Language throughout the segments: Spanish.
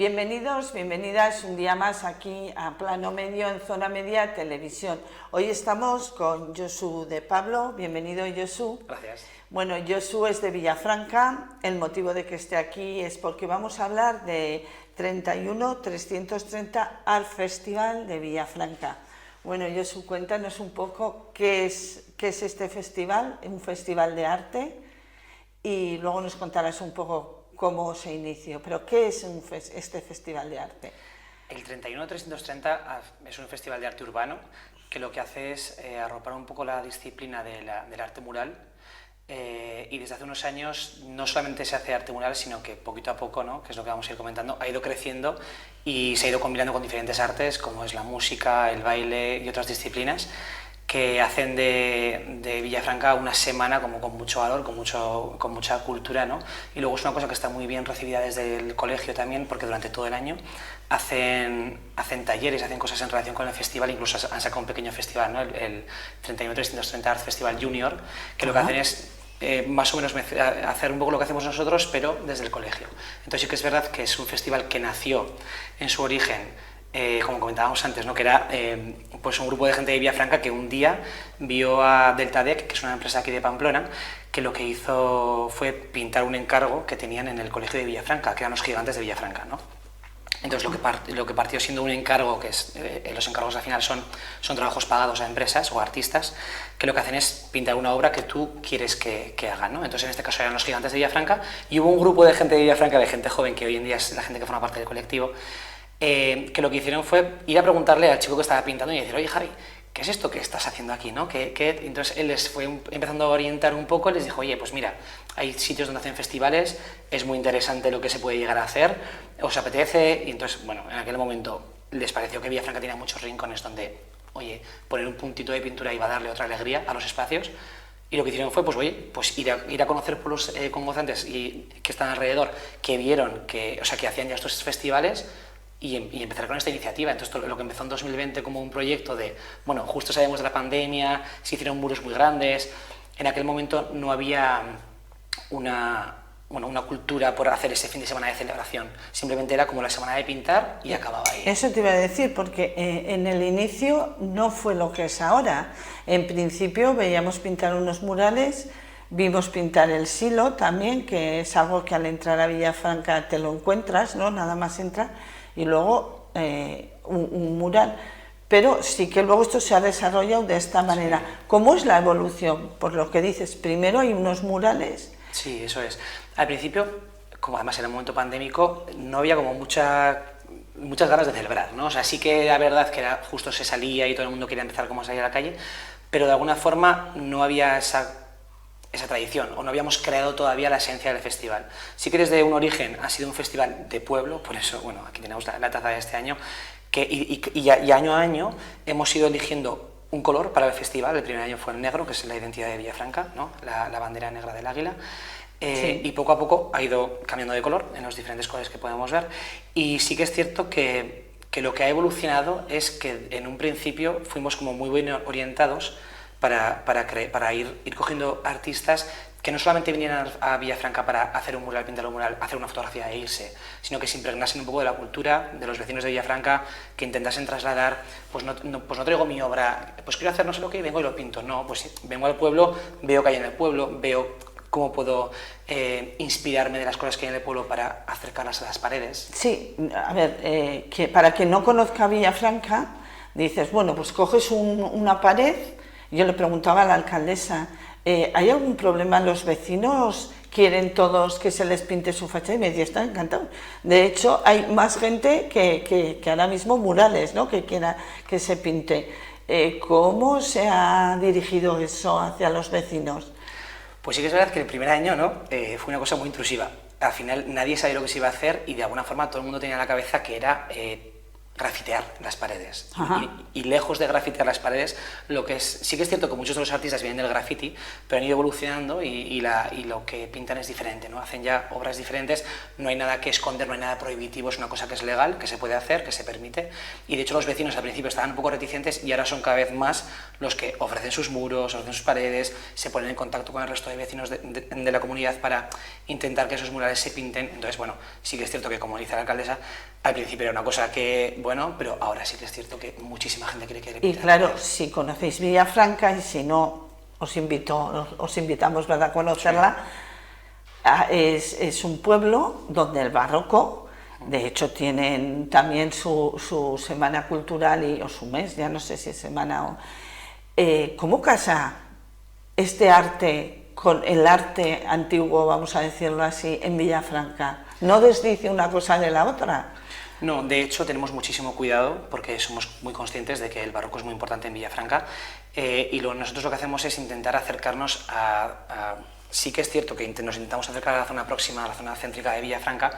Bienvenidos, bienvenidas un día más aquí a Plano Medio en Zona Media Televisión. Hoy estamos con Josu de Pablo. Bienvenido, Josu. Gracias. Bueno, Josu es de Villafranca. El motivo de que esté aquí es porque vamos a hablar de 330 Art Festival de Villafranca. Bueno, Josu, cuéntanos un poco qué es este festival, un festival de arte, y luego nos contarás un poco cómo se inició. Pero ¿qué es este festival de arte? El 31330 es un festival de arte urbano que lo que hace es arropar un poco la disciplina del arte mural, y desde hace unos años no solamente se hace arte mural, sino que poquito a poco, ¿no?, que es lo que vamos a ir comentando, ha ido creciendo y se ha ido combinando con diferentes artes como es la música, el baile y otras disciplinas que hacen de Villafranca una semana como con mucho valor, con mucha cultura, ¿no? Y luego es una cosa que está muy bien recibida desde el colegio también, porque durante todo el año hacen talleres, hacen cosas en relación con el festival, incluso han sacado un pequeño festival, ¿no?, el 31330 Art Festival Junior, que lo que hacen es más o menos hacer un poco lo que hacemos nosotros, pero desde el colegio. Entonces sí que es verdad que es un festival que nació en su origen, como comentábamos antes, ¿no?, que era pues un grupo de gente de Villafranca que un día vio a Deltadec, que es una empresa aquí de Pamplona, que lo que hizo fue pintar un encargo que tenían en el colegio de Villafranca, que eran los gigantes de Villafranca, ¿no? Entonces lo que partió siendo un encargo, que es, los encargos al final son trabajos pagados a empresas o a artistas, que lo que hacen es pintar una obra que tú quieres que hagan, ¿no? Entonces en este caso eran los gigantes de Villafranca, y hubo un grupo de gente de Villafranca, de gente joven, que hoy en día es la gente que forma parte del colectivo, que lo que hicieron fue ir a preguntarle al chico que estaba pintando y decir: oye, Javi, ¿qué es esto que estás haciendo aquí, ¿no? Entonces él les fue empezando a orientar un poco, les dijo: oye, pues mira, hay sitios donde hacen festivales, es muy interesante lo que se puede llegar a hacer, ¿os apetece? Y entonces, bueno, en aquel momento les pareció que Villafranca tenía muchos rincones donde, oye, poner un puntito de pintura iba a darle otra alegría a los espacios. Y lo que hicieron fue, pues oye, pues ir a conocer pueblos congozantes y que están alrededor, que vieron que hacían ya estos festivales, y empezar con esta iniciativa. Entonces lo que empezó en 2020 como un proyecto de, bueno, justo salimos de la pandemia, se hicieron muros muy grandes, en aquel momento no había una cultura por hacer ese fin de semana de celebración, simplemente era como la semana de pintar y acababa ahí. Eso te iba a decir, porque en el inicio no fue lo que es ahora. En principio veíamos pintar unos murales, vimos pintar el silo también, que es algo que al entrar a Villafranca te lo encuentras, ¿no? Nada más entrar, y luego un mural. Pero sí que luego esto se ha desarrollado de esta manera. Sí. ¿Cómo es la evolución? Por lo que dices, primero hay unos murales. Sí, eso es. Al principio, como además era un momento pandémico, no había como muchas ganas de celebrar, ¿no? O sea, sí que la verdad que justo se salía y todo el mundo quería empezar como a salir a la calle, pero de alguna forma no había esa tradición, o no habíamos creado todavía la esencia del festival. Sí que desde un origen ha sido un festival de pueblo, por eso, bueno, aquí tenemos la taza de este año, y año a año hemos ido eligiendo un color para el festival. El primer año fue el negro, que es la identidad de Villafranca, ¿no?, la bandera negra del águila, sí. Y poco a poco ha ido cambiando de color en los diferentes colores que podemos ver, y sí que es cierto que lo que ha evolucionado es que en un principio fuimos como muy bien orientados para ir cogiendo artistas que no solamente vinieran a Villafranca para hacer un mural, pintar un mural, hacer una fotografía e irse, sino que se impregnasen un poco de la cultura de los vecinos de Villafranca, que intentasen trasladar, pues no traigo mi obra, pues quiero hacer no sé lo que, vengo y lo pinto. No, pues vengo al pueblo, veo que hay en el pueblo, veo cómo puedo inspirarme de las cosas que hay en el pueblo para acercarlas a las paredes. Sí, a ver, que para quien no conozca Villafranca, dices, bueno, pues coges una pared. Yo le preguntaba a la alcaldesa, ¿hay algún problema? ¿Los vecinos quieren todos que se les pinte su fachada? Y me decía, están encantados. De hecho, hay más gente que ahora mismo murales, ¿no?, que quiera que se pinte. ¿Cómo se ha dirigido eso hacia los vecinos? Pues sí que es verdad que el primer año, ¿no?, fue una cosa muy intrusiva. Al final nadie sabía lo que se iba a hacer y de alguna forma todo el mundo tenía en la cabeza que era grafitear las paredes. Ajá. Y lejos de grafitear las paredes, sí que es cierto que muchos de los artistas vienen del graffiti, pero han ido evolucionando y lo que pintan es diferente, ¿no? Hacen ya obras diferentes, no hay nada que esconder, no hay nada prohibitivo, es una cosa que es legal, que se puede hacer, que se permite, y de hecho los vecinos al principio estaban un poco reticentes y ahora son cada vez más los que ofrecen sus muros, ofrecen sus paredes, se ponen en contacto con el resto de vecinos de la comunidad para intentar que esos murales se pinten. Entonces, bueno, sí que es cierto que, como dice la alcaldesa, al principio era una cosa que, bueno, pero ahora sí que es cierto que muchísima gente quiere que... Y claro, si conocéis Villafranca, y si no, os invitamos, ¿verdad?, a conocerla. Sí. Es un pueblo donde el barroco, de hecho tienen también su semana cultural o su mes, ya no sé si es semana o... ¿Cómo casa este arte con el arte antiguo, vamos a decirlo así, en Villafranca? ¿No desdice una cosa de la otra? No, de hecho tenemos muchísimo cuidado porque somos muy conscientes de que el barroco es muy importante en Villafranca nosotros lo que hacemos es intentar acercarnos sí que es cierto que nos intentamos acercar a la zona próxima, a la zona céntrica de Villafranca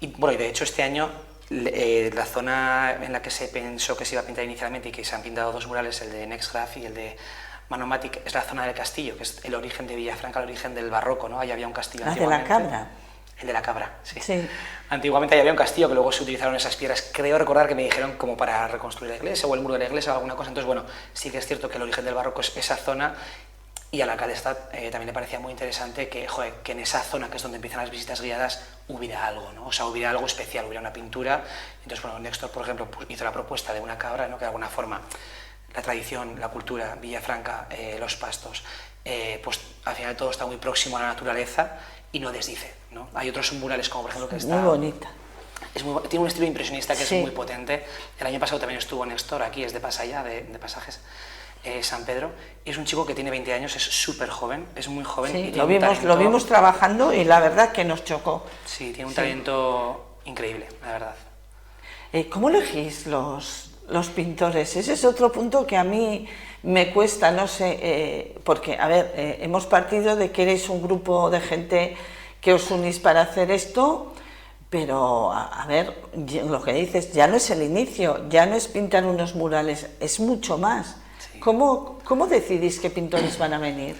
y de hecho este año la zona en la que se pensó que se iba a pintar inicialmente y que se han pintado dos murales, el de Nextgraph y el de Manomatic, es la zona del castillo, que es el origen de Villafranca, el origen del barroco, ¿no? Ahí había un castillo antiguamente. ¿De la Cabra? El de la Cabra, sí. Sí. Antiguamente había un castillo que luego se utilizaron esas piedras, creo recordar que me dijeron como para reconstruir la iglesia o el muro de la iglesia o alguna cosa, entonces bueno, sí que es cierto que el origen del barroco es esa zona y a la alcaldesa también le parecía muy interesante que en esa zona que es donde empiezan las visitas guiadas hubiera algo, ¿no? O sea, hubiera algo especial, hubiera una pintura, entonces bueno, Néstor por ejemplo hizo la propuesta de una cabra, ¿no? Que de alguna forma la tradición, la cultura, Villafranca, los pastos, pues al final todo está muy próximo a la naturaleza y no desdice, ¿no? Hay otros murales como por ejemplo que está... Muy bonita. Tiene un estilo impresionista que sí. Es muy potente. El año pasado también estuvo Néstor aquí, es de Pasaya, de Pasajes, San Pedro. Es un chico que tiene 20 años, es súper joven, es muy joven. Sí, y tiene lo vimos trabajando y la verdad que nos chocó. Sí, tiene un talento increíble, la verdad. ¿Cómo elegís los pintores? Ese es otro punto que a mí me cuesta, no sé, porque, a ver, hemos partido de que eres un grupo de gente que os unís para hacer esto, pero, a ver, lo que dices, ya no es el inicio, ya no es pintar unos murales, es mucho más. Sí. ¿Cómo decidís qué pintores van a venir?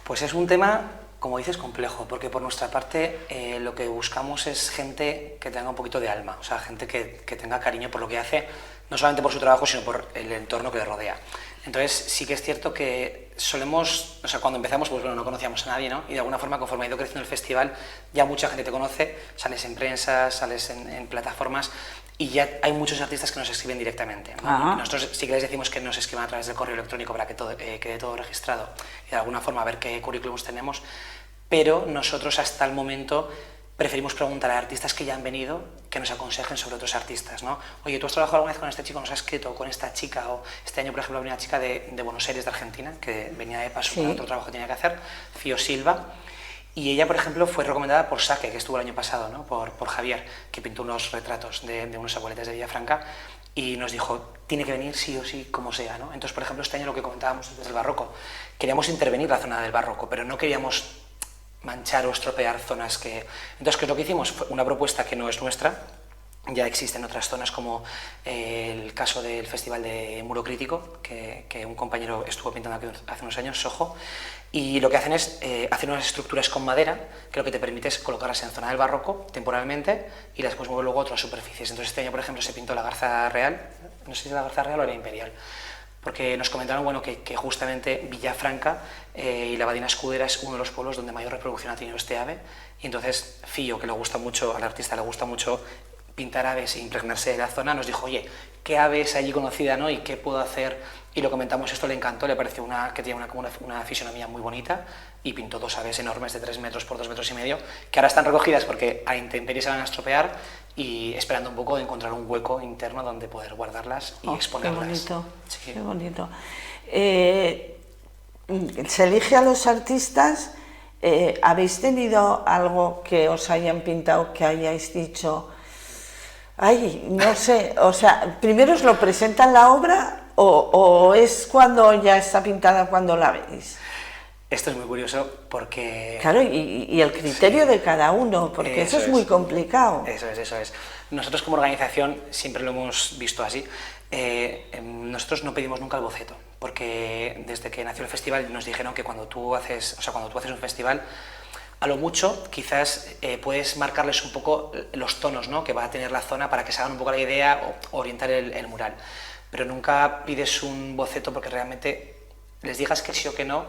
Pues es un tema, como dices, complejo, porque por nuestra parte lo que buscamos es gente que tenga un poquito de alma, o sea, gente que tenga cariño por lo que hace, no solamente por su trabajo, sino por el entorno que le rodea. Entonces, sí que es cierto que solemos, o sea, cuando empezamos, pues bueno, no conocíamos a nadie, ¿no? Y de alguna forma, conforme ha ido creciendo el festival, ya mucha gente te conoce, sales en prensa, sales en plataformas, y ya hay muchos artistas que nos escriben directamente, ¿no? Nosotros sí que les decimos que nos escriban a través del correo electrónico para que todo, quede todo registrado y de alguna forma ver qué currículums tenemos, pero nosotros hasta el momento preferimos preguntar a artistas que ya han venido que nos aconsejen sobre otros artistas, ¿no? Oye, ¿tú has trabajado alguna vez con este chico, nos has escrito con esta chica? O este año, por ejemplo, venía una chica de Buenos Aires, de Argentina, que venía de paso para otro trabajo que tenía que hacer, Fio Silva, y ella, por ejemplo, fue recomendada por Saque, que estuvo el año pasado, ¿no? por Javier, que pintó unos retratos de unos abueletes de Villafranca, y nos dijo, tiene que venir sí o sí, como sea, ¿no? Entonces, por ejemplo, este año lo que comentábamos desde el barroco, queríamos intervenir la zona del barroco, pero no queríamos manchar o estropear zonas que... Entonces, ¿qué es lo que hicimos? Fue una propuesta que no es nuestra, ya existen otras zonas como el caso del Festival de Muro Crítico, que un compañero estuvo pintando aquí hace unos años, Soho, y lo que hacen es hacer unas estructuras con madera, que lo que te permite es colocarlas en zona del barroco temporalmente y las puedes mover luego a otras superficies. Entonces este año, por ejemplo, se pintó la Garza Real, no sé si es la Garza Real o la Imperial, porque nos comentaron bueno, que justamente Villafranca y la Abadía Escudera es uno de los pueblos donde mayor reproducción ha tenido este ave, y entonces Fío, que le gusta mucho, al artista le gusta mucho pintar aves e impregnarse de la zona, nos dijo, oye, ¿qué ave es allí conocida, ¿no? ¿Y qué puedo hacer? Y lo comentamos, esto le encantó, le pareció que tenía una fisonomía muy bonita, y pintó dos aves enormes de 3 metros por 2 metros y medio, que ahora están recogidas porque a intemperie se van a estropear, y esperando un poco de encontrar un hueco interno donde poder guardarlas y exponerlas. Qué bonito, sí. Qué bonito. Se elige a los artistas. ¿Habéis tenido algo que os hayan pintado, que hayáis dicho, ay, no sé, o sea, primero os lo presentan la obra o es cuando ya está pintada cuando la veis? Esto es muy curioso porque... Claro, y el criterio de cada uno, porque eso es muy complicado. Eso es. Nosotros como organización siempre lo hemos visto así. Nosotros no pedimos nunca el boceto, porque desde que nació el festival nos dijeron que cuando tú haces un festival, a lo mucho quizás puedes marcarles un poco los tonos, ¿no?, que va a tener la zona para que se hagan un poco la idea o orientar el mural. Pero nunca pides un boceto porque realmente les digas que sí o que no,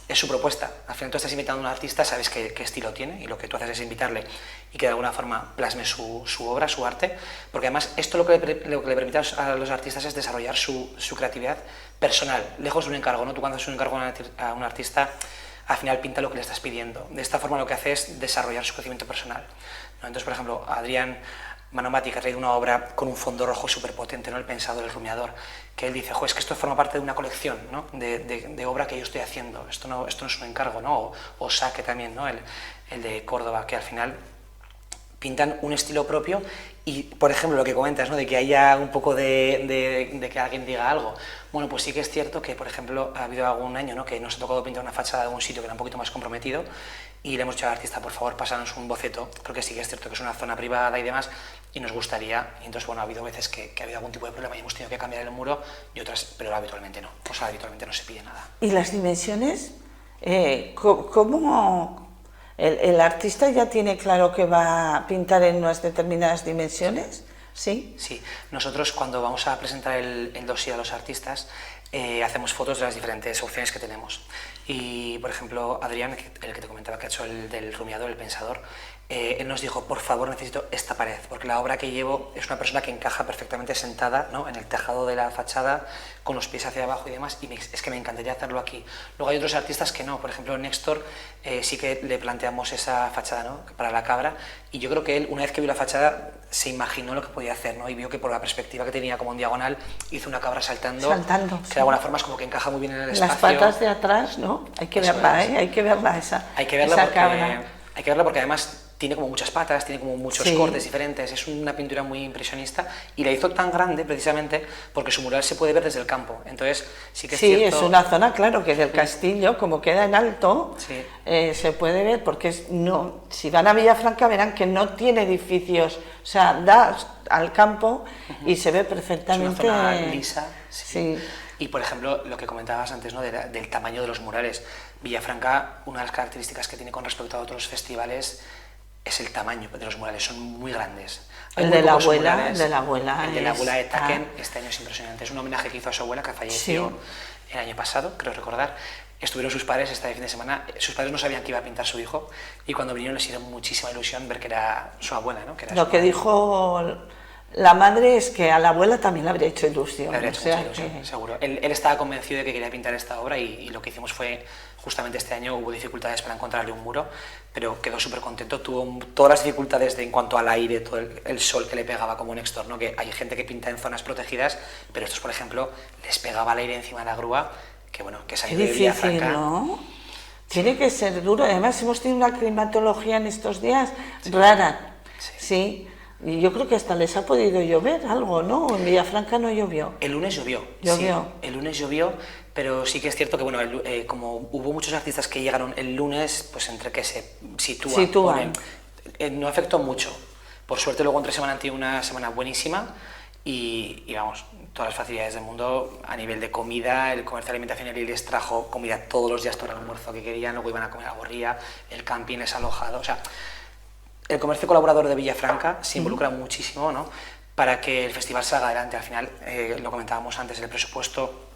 es su propuesta. Al final tú estás invitando a un artista, sabes qué estilo tiene y lo que tú haces es invitarle y que de alguna forma plasme su obra, su arte, porque además esto lo que le permite a los artistas es desarrollar su creatividad personal, lejos de un encargo, ¿no? Tú cuando haces un encargo a un artista, al final pinta lo que le estás pidiendo. De esta forma lo que hace es desarrollar su crecimiento personal, ¿no? Entonces, por ejemplo, Adrián Manomati, que ha traído una obra con un fondo rojo súper potente, ¿no?, El Pensador, El Rumiador, que él dice, es que esto forma parte de una colección, ¿no?, de obra que yo estoy haciendo, esto no es un encargo, ¿no? O Saque también, ¿no?, el de Córdoba, que al final pintan un estilo propio y, por ejemplo, lo que comentas, ¿no?, de que haya un poco de que alguien diga algo. Bueno, pues sí que es cierto que, por ejemplo, ha habido algún año, ¿no?, que nos ha tocado pintar una fachada de algún sitio que era un poquito más comprometido y le hemos dicho al artista, por favor, pásanos un boceto, porque sí que es cierto que es una zona privada y demás, y nos gustaría, y entonces, bueno, ha habido veces que ha habido algún tipo de problema y hemos tenido que cambiar el muro, y otras, pero habitualmente no, o sea, habitualmente no se pide nada. ¿Y las dimensiones? ¿Cómo el artista ya tiene claro que va a pintar en unas determinadas dimensiones? ¿Sí? Sí, nosotros cuando vamos a presentar el dossier a los artistas, hacemos fotos de las diferentes opciones que tenemos. Y, por ejemplo, Adrián, el que te comentaba que ha hecho el del Rumiador, El Pensador, él nos dijo, por favor, necesito esta pared, porque la obra que llevo es una persona que encaja perfectamente sentada, ¿no?, en el tejado de la fachada, con los pies hacia abajo y demás, y es que me encantaría hacerlo aquí. Luego hay otros artistas que no, por ejemplo, Néstor sí que le planteamos esa fachada, ¿no?, para la cabra, y yo creo que él, una vez que vio la fachada, se imaginó lo que podía hacer, ¿no?, y vio que por la perspectiva que tenía como en diagonal, hizo una cabra saltando que sí. De alguna forma es como que encaja muy bien en el espacio. Las patas de atrás, ¿no? Hay que verla, hay que verla esa cabra. Hay que verla porque además tiene como muchas patas, tiene como muchos cortes diferentes, es una pintura muy impresionista y la hizo tan grande precisamente porque su mural se puede ver desde el campo, entonces sí que es cierto... Es una zona, claro, que del castillo, como queda en alto, se puede ver porque si van a Villafranca verán que no tiene edificios, o sea, da al campo y se ve perfectamente... Es una zona lisa, sí. Y, por ejemplo, lo que comentabas antes, ¿no?, del tamaño de los murales. Villafranca, una de las características que tiene con respecto a otros festivales es el tamaño de los murales, son muy grandes. El de la abuela de Taken, este año es impresionante. Es un homenaje que hizo a su abuela, que falleció el año pasado, creo recordar. Estuvieron sus padres este fin de semana, sus padres no sabían que iba a pintar su hijo, y cuando vinieron les hizo muchísima ilusión ver que era su abuela, ¿no? Que era lo que dijo la madre es que a la abuela también le habría hecho ilusión. Le habría hecho mucha ilusión, seguro. Él estaba convencido de que quería pintar esta obra y lo que hicimos fue, justamente este año hubo dificultades para encontrarle un muro, pero quedó súper contento, tuvo todas las dificultades en cuanto al aire, todo el sol que le pegaba como Néstor, ¿no?, que hay gente que pinta en zonas protegidas, pero estos, por ejemplo, les pegaba el aire encima de la grúa, que bueno, que salió de Villafranca. ¿No? Tiene que ser duro, además hemos tenido una climatología en estos días rara, sí. Y yo creo que hasta les ha podido llover algo, ¿no? En Villafranca no llovió. El lunes llovió. Sí, el lunes llovió, pero sí que es cierto que, bueno, como hubo muchos artistas que llegaron el lunes, pues entre que se sitúan. No afectó mucho. Por suerte luego entre semana han tenido una semana buenísima y vamos, todas las facilidades del mundo a nivel de comida, el comercio de alimentación y les trajo comida todos los días para el almuerzo que querían, luego iban a comer a Gorría, el camping es alojado, o sea... El comercio colaborador de Villafranca se involucra muchísimo, ¿no?, para que el festival salga adelante. Al final, lo comentábamos antes, el presupuesto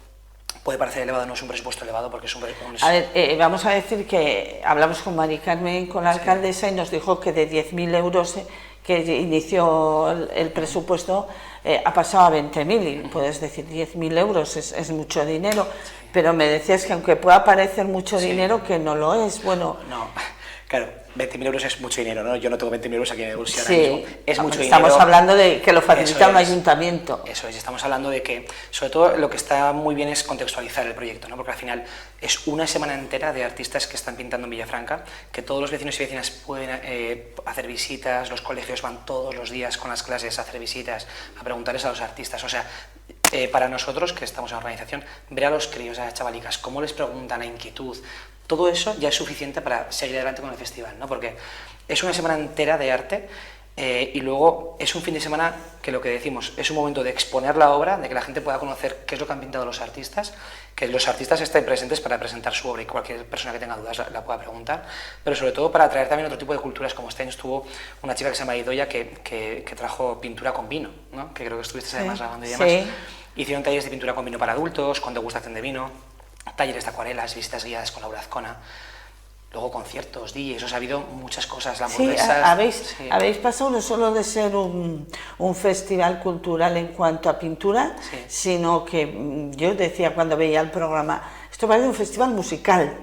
puede parecer elevado, no es un presupuesto elevado porque es un... A ver, vamos a decir que hablamos con Mari Carmen, con la alcaldesa, y nos dijo que de 10.000 euros que inició el presupuesto ha pasado a 20.000, y puedes decir 10.000 euros es mucho dinero, pero me decías que aunque pueda parecer mucho dinero, que no lo es. Bueno, no, claro. 20.000 euros es mucho dinero, ¿no? Yo no tengo 20.000 euros aquí en el bolsillo ahora mismo. Es mucho dinero. Estamos hablando de que lo facilita un ayuntamiento. Eso es, estamos hablando de que, sobre todo, lo que está muy bien es contextualizar el proyecto, ¿no? Porque al final es una semana entera de artistas que están pintando en Villafranca, que todos los vecinos y vecinas pueden hacer visitas, los colegios van todos los días con las clases a hacer visitas, a preguntarles a los artistas, o sea, para nosotros, que estamos en la organización, ver a los críos, a las chavalicas, cómo les preguntan, la inquietud, todo eso ya es suficiente para seguir adelante con el festival, ¿no? Porque es una semana entera de arte. Y luego es un fin de semana que lo que decimos es un momento de exponer la obra, de que la gente pueda conocer qué es lo que han pintado los artistas, que los artistas estén presentes para presentar su obra y cualquier persona que tenga dudas la pueda preguntar, pero sobre todo para atraer también otro tipo de culturas, como este año estuvo una chica que se llama Idoia que trajo pintura con vino, ¿no? Que creo que estuviste además grabando y demás. Sí. Hicieron talleres de pintura con vino para adultos, con degustación de vino, talleres de acuarelas, visitas guiadas con Laura Azcona. Luego conciertos, DJs, o sea, ha habido muchas cosas, la hamburguesa... Sí, habéis pasado no solo de ser un festival cultural en cuanto a pintura, sino que yo decía cuando veía el programa, esto va a ser un festival musical,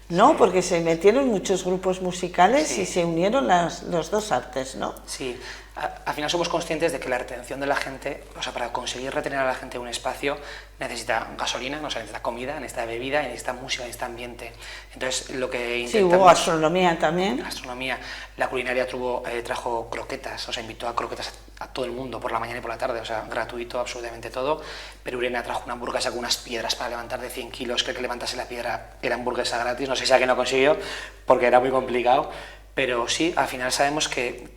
¿no? Porque se metieron muchos grupos musicales y se unieron los dos artes, ¿no? Sí, al final somos conscientes de que la retención de la gente, o sea, para conseguir retener a la gente en un espacio, necesita gasolina, o sea, necesita comida, necesita bebida, necesita música, necesita ambiente. Entonces, lo que intentamos... Sí, hubo gastronomía también. Gastronomía. La culinaria trajo croquetas, o sea, invitó a croquetas a todo el mundo, por la mañana y por la tarde, o sea, gratuito, absolutamente todo. Pero Urena trajo una hamburguesa con unas piedras para levantar de 100 kilos, que el que levantase la piedra era hamburguesa gratis, no sé si a qué no consiguió, porque era muy complicado. Pero sí, al final sabemos que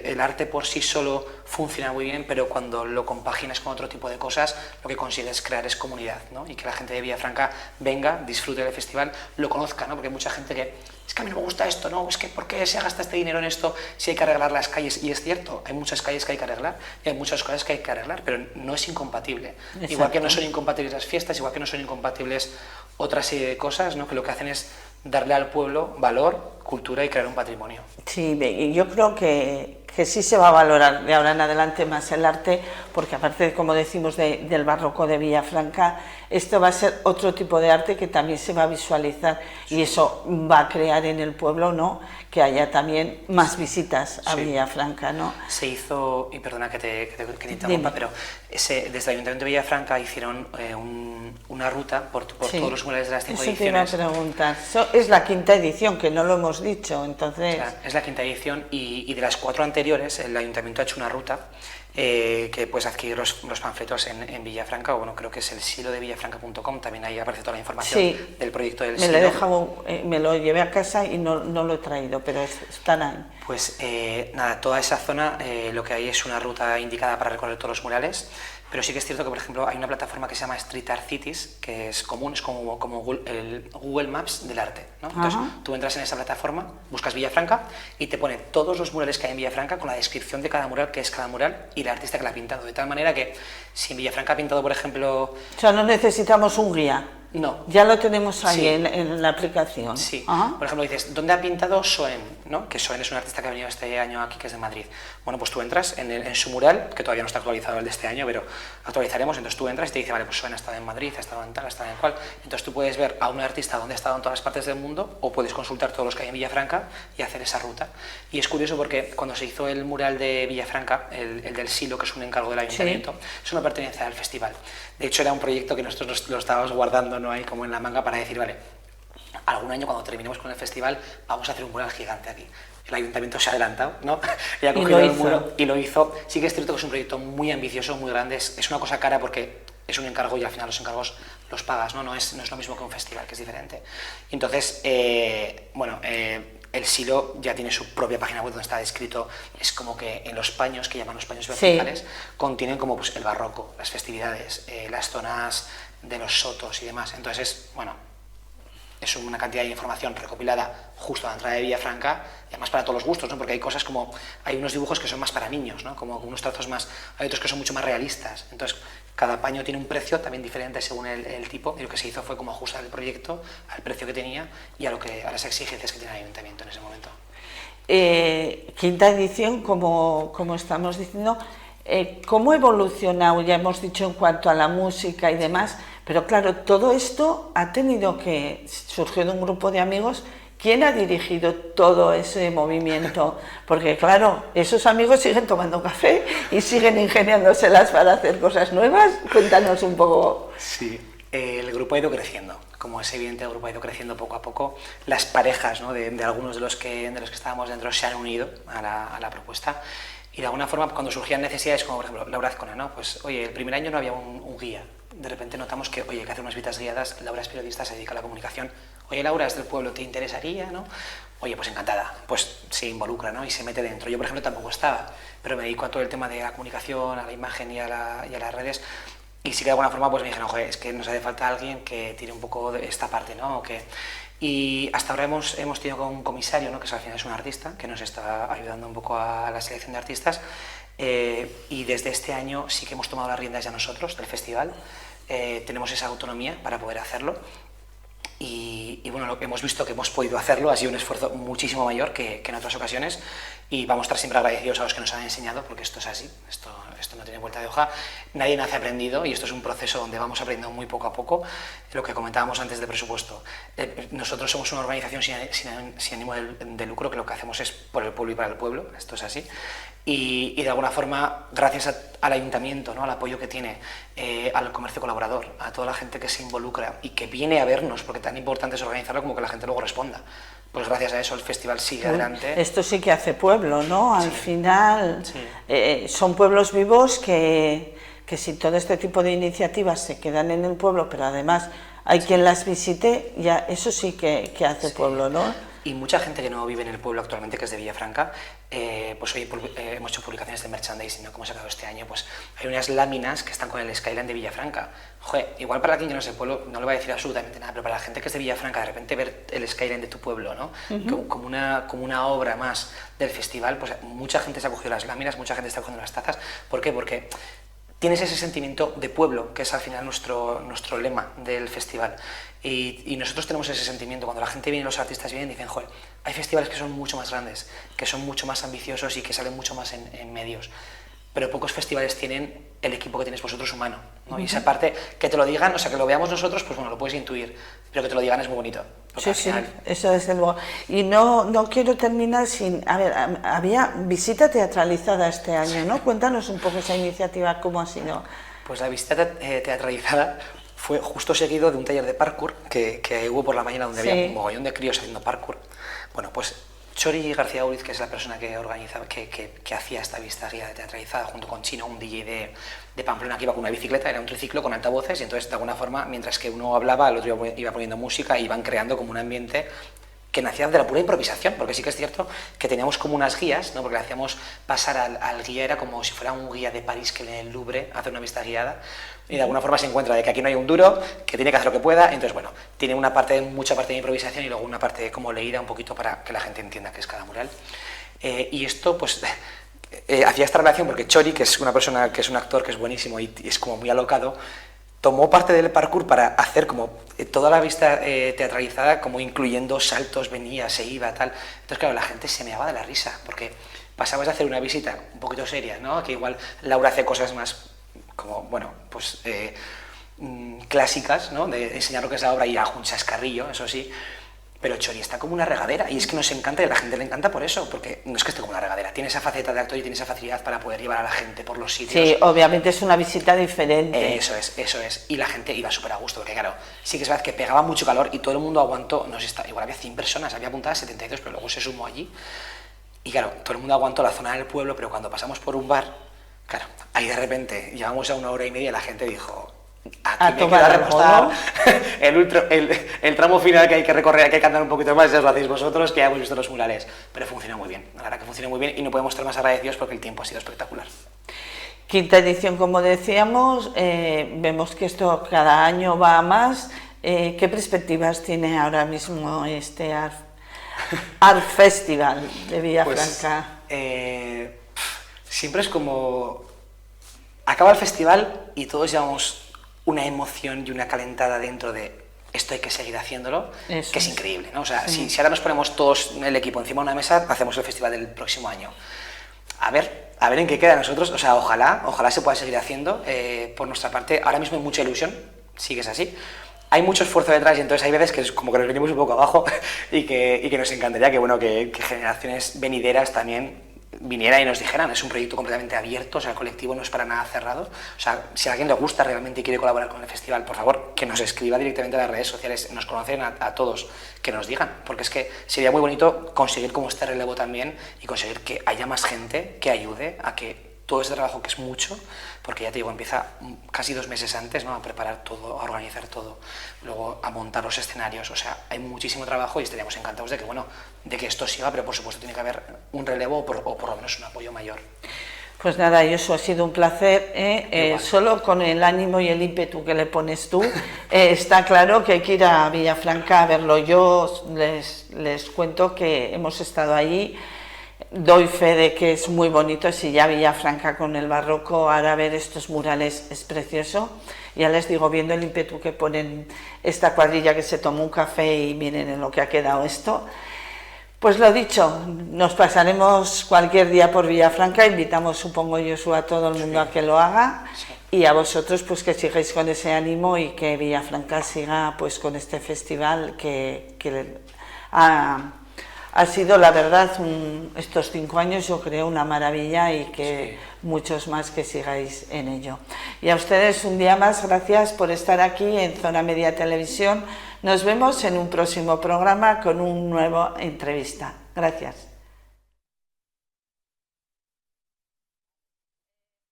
el arte por sí solo funciona muy bien, pero cuando lo compaginas con otro tipo de cosas, lo que consigues crear es comunidad, ¿no? Y que la gente de Villafranca venga, disfrute del festival, lo conozca, ¿no? Porque hay mucha gente que, es que a mí no me gusta esto, ¿no? Es que ¿por qué se gasta este dinero en esto si hay que arreglar las calles? Y es cierto, hay muchas calles que hay que arreglar y hay muchas cosas que hay que arreglar, pero no es incompatible. Exacto. Igual que no son incompatibles las fiestas, igual que no son incompatibles otra serie de cosas, ¿no? Que lo que hacen es darle al pueblo valor, cultura y crear un patrimonio. Sí, yo creo que sí se va a valorar de ahora en adelante más el arte, porque aparte, como decimos, del barroco de Villafranca, esto va a ser otro tipo de arte que también se va a visualizar y eso va a crear en el pueblo, ¿no?, que haya también más visitas a Villafranca, ¿no? Se hizo, y perdona que te interrumpa, pero desde el Ayuntamiento de Villafranca hicieron una ruta por todos los murales de las 5 ediciones. Eso te iba a preguntar. Es la quinta edición, que no lo hemos dicho, entonces... Claro, es la quinta edición y de las 4 anteriores el Ayuntamiento ha hecho una ruta que puedes adquirir los panfletos en Villafranca, o bueno, creo que es el silo de villafranca.com, también ahí aparece toda la información del proyecto del silo. Me lo llevé a casa y no lo he traído, pero están ahí. Pues nada, toda esa zona lo que hay es una ruta indicada para recorrer todos los murales, pero sí que es cierto que, por ejemplo, hay una plataforma que se llama Street Art Cities, que es común, es como el Google Maps del arte, ¿no? Entonces, tú entras en esa plataforma, buscas Villafranca y te pone todos los murales que hay en Villafranca con la descripción de cada mural, que es cada mural y el artista que la ha pintado, de tal manera que si en Villafranca ha pintado, por ejemplo... O sea, no necesitamos un guía. No. Ya lo tenemos ahí en la aplicación. Sí. Por ejemplo, dices, ¿dónde ha pintado Soen? ¿No? Que Soen es un artista que ha venido este año aquí, que es de Madrid. Bueno, pues tú entras en su mural, que todavía no está actualizado el de este año, pero actualizaremos. Entonces tú entras y te dice, vale, pues Soen ha estado en Madrid, ha estado en tal, ha estado en cual. Entonces tú puedes ver a un artista donde ha estado en todas las partes del mundo, o puedes consultar todos los que hay en Villafranca y hacer esa ruta. Y es curioso porque cuando se hizo el mural de Villafranca, el del silo, que es un encargo del ayuntamiento, eso no pertenece al festival. De hecho, era un proyecto que nosotros lo estábamos guardando, ¿no? Ahí como en la manga, para decir, vale, algún año cuando terminemos con el festival vamos a hacer un mural gigante aquí. El ayuntamiento se ha adelantado, ¿no? Y ha cogido el muro y lo hizo. Sí que es cierto que es un proyecto muy ambicioso, muy grande, es una cosa cara porque es un encargo y al final los encargos los pagas, ¿no? No es lo mismo que un festival, que es diferente. Entonces, el silo ya tiene su propia página web donde está descrito, es como que en los paños, que llaman los paños verticales, contienen como pues, el barroco, las festividades, las zonas de los sotos y demás. Entonces, es una cantidad de información recopilada justo a la entrada de Villafranca, y además para todos los gustos, ¿no? Porque hay cosas como, hay unos dibujos que son más para niños, ¿no? Como unos trazos más, hay otros que son mucho más realistas. Entonces, cada paño tiene un precio también diferente según el tipo, y lo que se hizo fue como ajustar el proyecto al precio que tenía y a las exigencias que tiene el ayuntamiento en ese momento. Quinta edición, como estamos diciendo, ¿cómo ha evolucionado? Ya hemos dicho en cuanto a la música y demás, pero claro, todo esto ha tenido que surgir de un grupo de amigos. ¿Quién ha dirigido todo ese movimiento? Porque claro, esos amigos siguen tomando café y siguen ingeniándoselas para hacer cosas nuevas. Cuéntanos un poco. Sí, el grupo ha ido creciendo. Como es evidente, el grupo ha ido creciendo poco a poco. Las parejas, ¿no? de algunos de los que estábamos dentro se han unido a la propuesta. Y de alguna forma, cuando surgían necesidades, como por ejemplo Laura Azcona, ¿no? Pues oye, el primer año no había un guía. De repente notamos que, oye, hay que hacer unas visitas guiadas. Laura es periodista, se dedica a la comunicación. Oye, Laura, es del pueblo, ¿te interesaría, no? Oye, pues encantada. Pues se involucra, ¿no? Y se mete dentro. Yo, por ejemplo, tampoco estaba, pero me dedico a todo el tema de la comunicación, a la imagen y a las redes. Y sí que de alguna forma pues me dijeron, joder, es que nos hace falta alguien que tire un poco de esta parte, ¿no? Y hasta ahora hemos tenido un comisario, ¿no? Que al final es un artista, que nos está ayudando un poco a la selección de artistas. Y desde este año sí que hemos tomado las riendas ya nosotros del festival. Tenemos esa autonomía para poder hacerlo. Y bueno, lo que hemos visto que hemos podido hacerlo ha sido un esfuerzo muchísimo mayor que en otras ocasiones, y vamos a estar siempre agradecidos a los que nos han enseñado, porque esto es así, esto no tiene vuelta de hoja, nadie nace aprendido y esto es un proceso donde vamos aprendiendo muy poco a poco. Lo que comentábamos antes de presupuesto, nosotros somos una organización sin ánimo de lucro, que lo que hacemos es por el pueblo y para el pueblo, esto es así. Y de alguna forma, gracias al ayuntamiento, ¿no? Al apoyo que tiene, al comercio colaborador, a toda la gente que se involucra y que viene a vernos, porque tan importante es organizarlo como que la gente luego responda. Pues gracias a eso el festival sigue adelante. Esto sí que hace pueblo, ¿no? Al Sí. final Sí. son pueblos vivos que si todo este tipo de iniciativas se quedan en el pueblo, pero además hay quien las visite, ya eso sí que hace pueblo, ¿no? Y mucha gente que no vive en el pueblo actualmente, que es de Villafranca, pues hoy hemos hecho publicaciones de merchandising, ¿no? Como he sacado este año, pues hay unas láminas que están con el skyline de Villafranca. Joder, igual para alguien que no es del pueblo no le va a decir absolutamente nada, pero para la gente que es de Villafranca, de repente ver el skyline de tu pueblo, ¿no? Como una obra más del festival, pues mucha gente se ha cogido las láminas, mucha gente está cogiendo las tazas. ¿Por qué? Porque tienes ese sentimiento de pueblo, que es al final nuestro lema del festival. Y nosotros tenemos ese sentimiento. Cuando la gente viene, los artistas vienen y dicen, joder, hay festivales que son mucho más grandes, que son mucho más ambiciosos y que salen mucho más en medios. Pero pocos festivales tienen el equipo que tenéis vosotros humano, ¿no? Y esa parte, que te lo digan, o sea, que lo veamos nosotros, pues bueno, lo puedes intuir, pero que te lo digan es muy bonito. Sí, sí, eso desde luego. Y no quiero terminar sin... A ver, había visita teatralizada este año, ¿no? Cuéntanos un poco esa iniciativa, cómo ha sido. Pues la visita teatralizada fue justo seguido de un taller de parkour que hubo por la mañana, donde había un mogollón de críos haciendo parkour. Bueno, pues Chori García Uriz, que es la persona que organizaba, que hacía esta visita guía teatralizada, junto con Chino, un DJ de Pamplona, que iba con una bicicleta, era un triciclo con altavoces, y entonces de alguna forma, mientras que uno hablaba, el otro iba poniendo música, y iban creando como un ambiente que nacía de la pura improvisación, porque sí que es cierto que teníamos como unas guías, ¿no? Porque le hacíamos pasar al guía, era como si fuera un guía de París que lee el Louvre, hace una visita guiada, y de alguna forma se encuentra de que aquí no hay un duro, que tiene que hacer lo que pueda. Entonces bueno, tiene mucha parte de improvisación y luego una parte como leída un poquito para que la gente entienda qué es cada mural. Y esto pues hacía esta relación porque Chori, que es una persona, que es un actor que es buenísimo y es como muy alocado, tomó parte del parkour para hacer como toda la vista teatralizada, como incluyendo saltos, venía, se iba, tal. Entonces, claro, la gente se meaba de la risa, porque pasabas de hacer una visita un poquito seria, ¿no? Que igual Laura hace cosas más como, bueno, pues clásicas, ¿no? De enseñar lo que es la obra y a un chascarrillo, eso sí. Pero Chori está como una regadera, y es que nos encanta, y a la gente le encanta por eso, porque no es que esté como una regadera, tiene esa faceta de actor y tiene esa facilidad para poder llevar a la gente por los sitios. Sí, obviamente es una visita diferente. Eso es, y la gente iba súper a gusto, porque claro, sí que es verdad que pegaba mucho calor y todo el mundo aguantó, igual había 100 personas, había apuntadas 72, pero luego se sumó allí, y claro, todo el mundo aguantó la zona del pueblo, pero cuando pasamos por un bar, claro, ahí de repente, llevamos a 1 hora y media, la gente dijo... Aquí me queda repostar el tramo final que hay que recorrer, que hay que andar un poquito más, ya os lo hacéis vosotros, que ya hemos visto los murales. Pero funciona muy bien, la verdad que funciona muy bien, y no podemos estar más agradecidos porque el tiempo ha sido espectacular. Quinta edición, como decíamos, vemos que esto cada año va a más. ¿Qué perspectivas tiene ahora mismo este Art Festival de Villafranca? Pues, siempre es como... Acaba el festival y todos llevamos una emoción y una calentada dentro de esto hay que seguir haciéndolo, eso que es increíble, ¿no? O sea, sí. si ahora nos ponemos todos el equipo encima de una mesa, hacemos el festival del próximo año. A ver en qué queda nosotros, o sea, ojalá se pueda seguir haciendo. Por nuestra parte, ahora mismo hay mucha ilusión, sí que es así. Hay mucho esfuerzo detrás, y entonces hay veces que es como que nos venimos un poco abajo y que nos encantaría que generaciones venideras también vinieran y nos dijeran, es un proyecto completamente abierto, o sea, el colectivo no es para nada cerrado. O sea, si a alguien le gusta realmente y quiere colaborar con el festival, por favor, que nos escriba directamente a las redes sociales, nos conocen a todos, que nos digan, porque es que sería muy bonito conseguir como este relevo también y conseguir que haya más gente que ayude a que todo ese trabajo, que es mucho, porque ya te digo, empieza casi 2 meses antes, ¿no?, a preparar todo, a organizar todo, luego a montar los escenarios, o sea, hay muchísimo trabajo y estaríamos encantados de que, bueno, de que esto siga, pero por supuesto tiene que haber un relevo o por lo menos un apoyo mayor. Pues nada, eso ha sido un placer, solo con el ánimo y el ímpetu que le pones tú, está claro que hay que ir a Villafranca a verlo. Yo les cuento que hemos estado allí. Doy fe de que es muy bonito, si ya Villafranca con el barroco, ahora ver estos murales es precioso. Ya les digo, viendo el ímpetu que ponen esta cuadrilla que se tomó un café y miren en lo que ha quedado esto. Pues lo dicho, nos pasaremos cualquier día por Villafranca, invitamos, supongo yo, a todo el mundo a que lo haga, y a vosotros pues que sigáis con ese ánimo y que Villafranca siga pues con este festival que ha sido, la verdad, estos 5 años yo creo una maravilla, y que muchos más que sigáis en ello. Y a ustedes un día más, gracias por estar aquí en Zona Media Televisión. Nos vemos en un próximo programa con una nueva entrevista. Gracias.